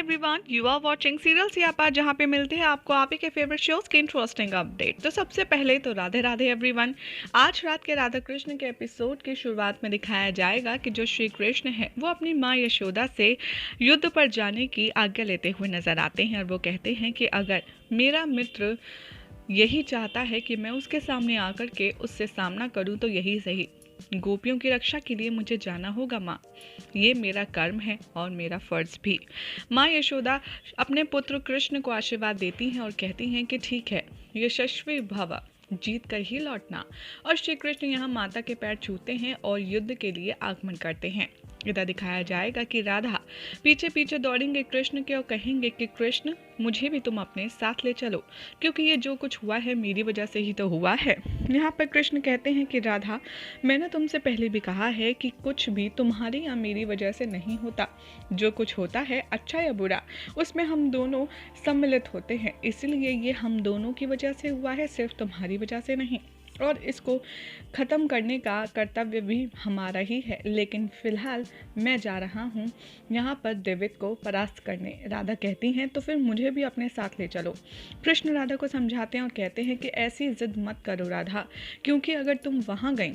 Everyone, you are watching serial Siyapa, जहां पे मिलते हैं आपको आप ही के फेवरेट शोज के इंटरेस्टिंग अपडेट। तो सबसे पहले तो राधे राधे एवरीवन। आज रात के राधा कृष्ण के एपिसोड की शुरुआत में दिखाया जाएगा कि जो श्री कृष्ण है वो अपनी माँ यशोदा से युद्ध पर जाने की आज्ञा लेते हुए नजर आते हैं और वो कहते हैं कि अगर मेरा मित्र यही चाहता है कि मैं उसके सामने आकर के उससे सामना करूं तो यही सही। गोपियों की रक्षा के लिए मुझे जाना होगा माँ, ये मेरा कर्म है और मेरा फर्ज भी। माँ यशोदा अपने पुत्र कृष्ण को आशीर्वाद देती हैं और कहती हैं कि ठीक है, यशस्वी भव, जीत कर ही लौटना। और श्री कृष्ण यहाँ माता के पैर छूते हैं और युद्ध के लिए आगमन करते हैं। इधर दिखाया जाएगा कि राधा पीछे पीछे दौड़ेंगे कृष्ण के और कहेंगे कि कृष्ण, मुझे भी तुम अपने साथ ले चलो, क्योंकि ये जो कुछ हुआ है मेरी वजह से ही तो हुआ है। यहाँ पर कृष्ण कहते हैं कि राधा, मैंने तुमसे पहले भी कहा है कि कुछ भी तुम्हारी या मेरी वजह से नहीं होता। जो कुछ होता है अच्छा या बुरा, उसमें हम दोनों सम्मिलित होते हैं, इसलिए ये हम दोनों की वजह से हुआ है, सिर्फ तुम्हारी वजह से नहीं। और इसको ख़त्म करने का कर्तव्य भी हमारा ही है। लेकिन फिलहाल मैं जा रहा हूँ यहाँ पर देवित को परास्त करने। राधा कहती हैं तो फिर मुझे भी अपने साथ ले चलो। कृष्ण राधा को समझाते हैं और कहते हैं कि ऐसी जिद मत करो राधा, क्योंकि अगर तुम वहाँ गई,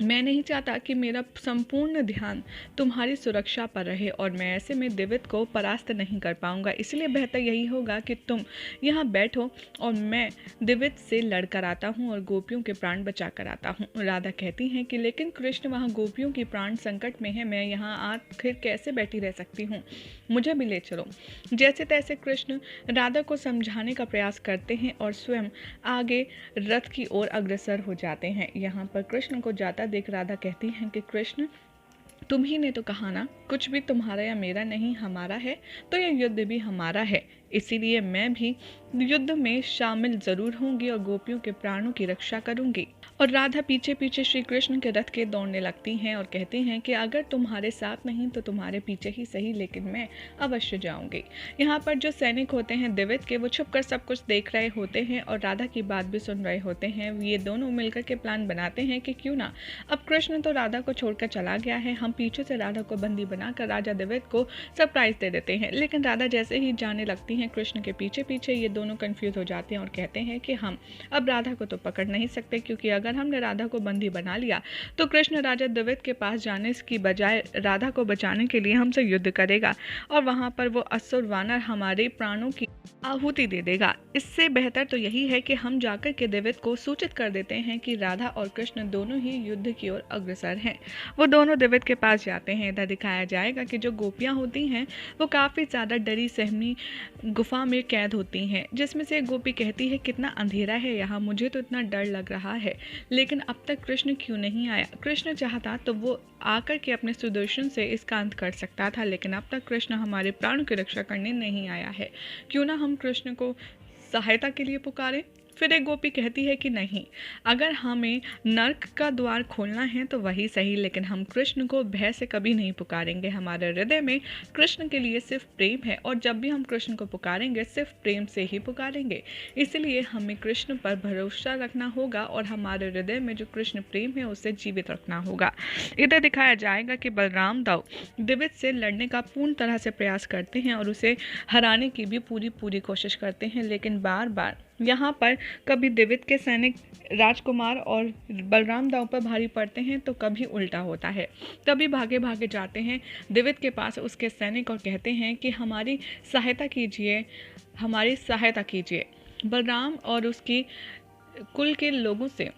मैं नहीं चाहता कि मेरा संपूर्ण ध्यान तुम्हारी सुरक्षा पर रहे और मैं ऐसे में देवित को परास्त नहीं कर पाऊंगा। इसलिए बेहतर यही होगा कि तुम यहाँ बैठो और मैं देवित से लड़कर आता हूँ और गोपियों के प्राण बचा कर आता हूँ। राधा कहती हैं कि लेकिन कृष्ण, वहाँ गोपियों की प्राण संकट में है, मैं यहाँ आखिर कैसे बैठी रह सकती हूँ, मुझे भी ले चलो। जैसे तैसे कृष्ण राधा को समझाने का प्रयास करते हैं और स्वयं आगे रथ की ओर अग्रसर हो जाते हैं। यहाँ पर कृष्ण को जाता देख राधा कहती हैं कि कृष्ण, तुम ही ने तो कहा ना, कुछ भी तुम्हारा या मेरा नहीं हमारा है, तो यह युद्ध भी हमारा है, इसीलिए मैं भी युद्ध में शामिल जरूर होंगी और गोपियों के प्राणों की रक्षा करूंगी। और राधा पीछे पीछे श्री कृष्ण के रथ के दौड़ने लगती हैं और कहती हैं कि अगर तुम्हारे साथ नहीं तो तुम्हारे पीछे ही सही, लेकिन मैं अवश्य जाऊंगी। यहाँ पर जो सैनिक होते हैं देवित के, वो छुप कर सब कुछ देख रहे होते हैं और राधा की बात भी सुन रहे होते हैं। ये दोनों मिलकर के प्लान बनाते हैं कि क्यों ना, अब कृष्ण तो राधा को छोड़कर चला गया है, हम पीछे से राधा को बंदी बनाकर राजा देवित को सरप्राइज दे देते हैं। लेकिन राधा जैसे ही जाने लगती हैं कृष्ण के पीछे पीछे, ये दोनों कंफ्यूज हो जाते हैं और कहते हैं कि हम अब राधा को तो पकड़ नहीं सकते, क्योंकि अगर हमने राधा को बंदी बना लिया तो कृष्ण राजा देवित के पास जाने की बजाय राधा को बचाने के लिए हमसे युद्ध करेगा और वहां पर वो असुर वानर हमारे प्राणों की आहुति दे देगा। इससे बेहतर तो यही है कि हम जाकर के देवित को सूचित कर देते हैं कि राधा और कृष्ण दोनों ही युद्ध की ओर अग्रसर हैं। वो दोनों देवित के पास जाते हैं। इधर दिखाया जाएगा कि जो गोपियां होती हैं वो काफ़ी ज़्यादा डरी सहमी गुफा में कैद होती हैं, जिसमें से एक गोपी कहती है, कितना अंधेरा है यहाँ, मुझे तो इतना डर लग रहा है, लेकिन अब तक कृष्ण क्यों नहीं आया। कृष्ण चाहता तो वो आकर के अपने सुदर्शन से इसका अंत कर सकता था, लेकिन अब तक कृष्ण हमारे प्राणों की रक्षा करने नहीं आया है, क्यों ना हम कृष्ण को सहायता के लिए पुकारें। फिर एक गोपी कहती है कि नहीं, अगर हमें नर्क का द्वार खोलना है तो वही सही, लेकिन हम कृष्ण को भय से कभी नहीं पुकारेंगे। हमारे हृदय में कृष्ण के लिए सिर्फ प्रेम है और जब भी हम कृष्ण को पुकारेंगे सिर्फ प्रेम से ही पुकारेंगे, इसलिए हमें कृष्ण पर भरोसा रखना होगा और हमारे हृदय में जो कृष्ण प्रेम है उसे जीवित रखना होगा। इधर दिखाया जाएगा कि बलराम दाऊ देवित से लड़ने का पूर्ण तरह से प्रयास करते हैं और उसे हराने की भी पूरी कोशिश करते हैं, लेकिन बार बार यहाँ पर कभी देवित के सैनिक राजकुमार और बलराम दाऊ पर भारी पड़ते हैं तो कभी उल्टा होता है। तभी भागे भागे जाते हैं देवित के पास उसके सैनिक और कहते हैं कि हमारी सहायता कीजिए, हमारी सहायता कीजिए। बलराम और उसकी कुल के लोगों से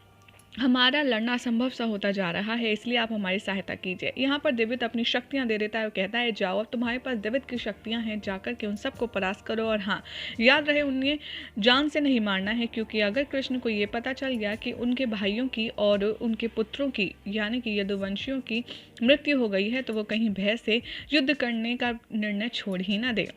हमारा लड़ना असंभव सा होता जा रहा है, इसलिए आप हमारी सहायता कीजिए। यहाँ पर देवित अपनी शक्तियाँ दे देता है और कहता है, जाओ, अब तुम्हारे पास देवित की शक्तियाँ हैं, जाकर के उन सबको परास्त करो। और हाँ, याद रहे, उन्हें जान से नहीं मारना है, क्योंकि अगर कृष्ण को ये पता चल गया कि उनके भाइयों की और उनके पुत्रों की यानी कि यदुवंशियों की मृत्यु हो गई है तो वो कहीं भय से युद्ध करने का निर्णय छोड़ ही ना दे।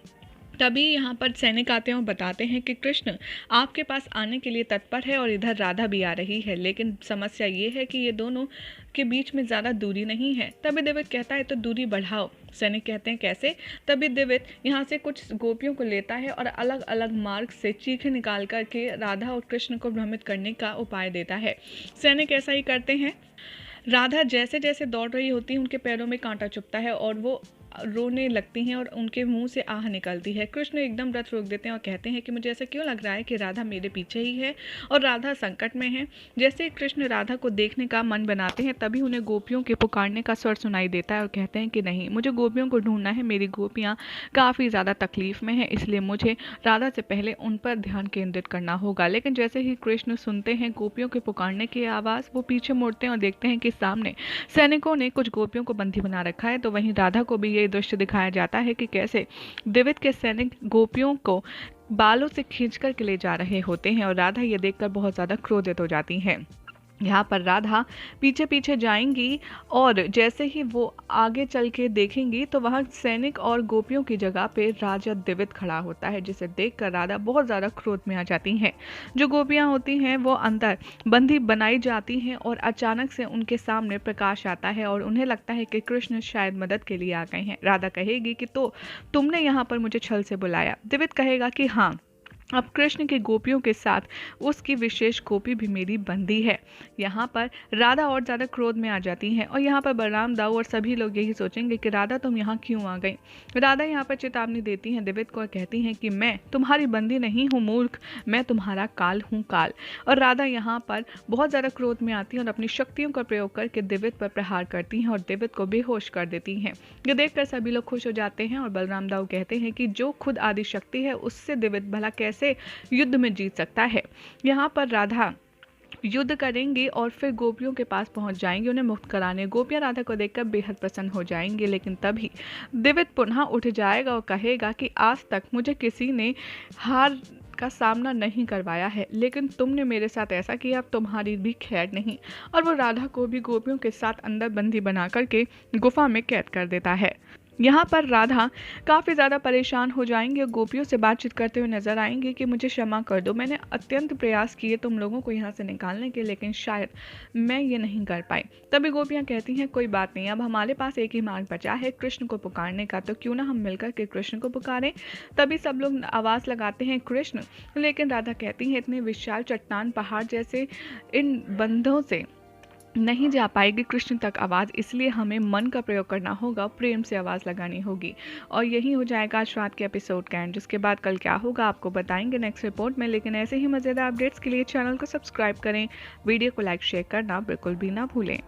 तभी यहाँ पर सैनिक आते हैं और बताते हैं कि कृष्ण आपके पास आने के लिए तत्पर है और इधर राधा भी आ रही है, लेकिन समस्या ये है कि ये दोनों के बीच में ज़्यादा दूरी नहीं है। तभी देवित कहता है तो दूरी बढ़ाओ। सैनिक कहते हैं कैसे। तभी देवित यहाँ से कुछ गोपियों को लेता है और अलग अलग मार्ग से चीखें निकाल कर के राधा और कृष्ण को भ्रमित करने का उपाय देता है। सैनिक ऐसा ही करते हैं। राधा जैसे जैसे दौड़ रही होती है उनके पैरों में कांटा चुभता है और वो रोने लगती हैं और उनके मुंह से आह निकलती है। कृष्ण एकदम रथ रोक देते हैं और कहते हैं कि मुझे ऐसा क्यों लग रहा है कि राधा मेरे पीछे ही है और राधा संकट में है। जैसे कृष्ण राधा को देखने का मन बनाते हैं तभी उन्हें गोपियों के पुकारने का स्वर सुनाई देता है और कहते हैं कि नहीं, मुझे गोपियों को ढूंढना है, मेरी गोपियाँ काफ़ी ज़्यादा तकलीफ में हैं, इसलिए मुझे राधा से पहले उन पर ध्यान केंद्रित करना होगा। लेकिन जैसे ही कृष्ण सुनते हैं गोपियों के पुकारने की आवाज़, वो पीछे मुड़ते हैं और देखते हैं कि सामने सैनिकों ने कुछ गोपियों को बंदी बना रखा है। तो वहीं राधा को भी ये दृश्य दिखाया जाता है कि कैसे द्विविद के सैनिक गोपियों को बालों से खींचकर के ले जा रहे होते हैं और राधा ये देखकर बहुत ज़्यादा क्रोधित हो जाती हैं। यहाँ पर राधा पीछे पीछे जाएंगी और जैसे ही वो आगे चल के देखेंगी तो वहाँ सैनिक और गोपियों की जगह पे राजा द्विविद खड़ा होता है, जिसे देखकर राधा बहुत ज़्यादा क्रोध में आ जाती हैं। जो गोपियाँ होती हैं वो अंदर बंदी बनाई जाती हैं और अचानक से उनके सामने प्रकाश आता है और उन्हें लगता है कि कृष्ण शायद मदद के लिए आ गए हैं। राधा कहेगी कि तो तुमने यहाँ पर मुझे छल से बुलाया। द्विविद कहेगा कि हाँ, अब कृष्ण की गोपियों के साथ उसकी विशेष गोपी भी मेरी बंदी है। यहाँ पर राधा और ज़्यादा क्रोध में आ जाती हैं और यहाँ पर बलराम दाऊ और सभी लोग यही सोचेंगे कि राधा तुम यहाँ क्यों आ गई। राधा यहाँ पर चेतावनी देती हैं द्विविद को और कहती हैं कि मैं तुम्हारी बंदी नहीं हूँ मूर्ख, मैं तुम्हारा काल हूँ काल। और राधा यहाँ पर बहुत ज़्यादा क्रोध में आती हैं और अपनी शक्तियों का प्रयोग करके द्विविद पर प्रहार करती हैं और द्विविद को बेहोश कर देती हैं। ये देखकर सभी लोग खुश हो जाते हैं और बलराम दाऊ कहते हैं कि जो खुद आदि शक्ति है उससे द्विविद भला कैसे युद्ध में जीत सकता है। यहाँ पर राधा युद्ध करेंगी और फिर गोपियों के पास पहुंच जाएंगी उन्हें मुक्त कराने। गोपियां राधा को देखकर बेहद प्रसन्न हो जाएंगी, लेकिन तभी द्विविद पुनः उठ जाएगा और कहेगा कि आज तक मुझे किसी ने हार का सामना नहीं करवाया है, लेकिन तुमने मेरे साथ ऐसा किया, अब तुम्हारी भी खैर नहीं। और वो राधा को भी गोपियों के साथ अंदर बंदी बना करके गुफा में कैद कर देता है। यहाँ पर राधा काफ़ी ज़्यादा परेशान हो जाएंगी और गोपियों से बातचीत करते हुए नजर आएंगे कि मुझे क्षमा कर दो, मैंने अत्यंत प्रयास किए तुम लोगों को यहाँ से निकालने के, लेकिन शायद मैं ये नहीं कर पाई। तभी गोपियाँ कहती हैं कोई बात नहीं, अब हमारे पास एक ही मार्ग बचा है कृष्ण को पुकारने का, तो क्यों ना हम मिलकर के कृष्ण को पुकारें। तभी सब लोग आवाज़ लगाते हैं कृष्ण, लेकिन राधा कहती हैं इतने विशाल चट्टान पहाड़ जैसे इन बंधों से नहीं जा पाएगी कृष्ण तक आवाज़, इसलिए हमें मन का प्रयोग करना होगा, प्रेम से आवाज़ लगानी होगी। और यही हो जाएगा आज रात के एपिसोड का एंड, जिसके बाद कल क्या होगा आपको बताएंगे नेक्स्ट रिपोर्ट में। लेकिन ऐसे ही मज़ेदार अपडेट्स के लिए चैनल को सब्सक्राइब करें, वीडियो को लाइक शेयर करना बिल्कुल भी ना भूलें।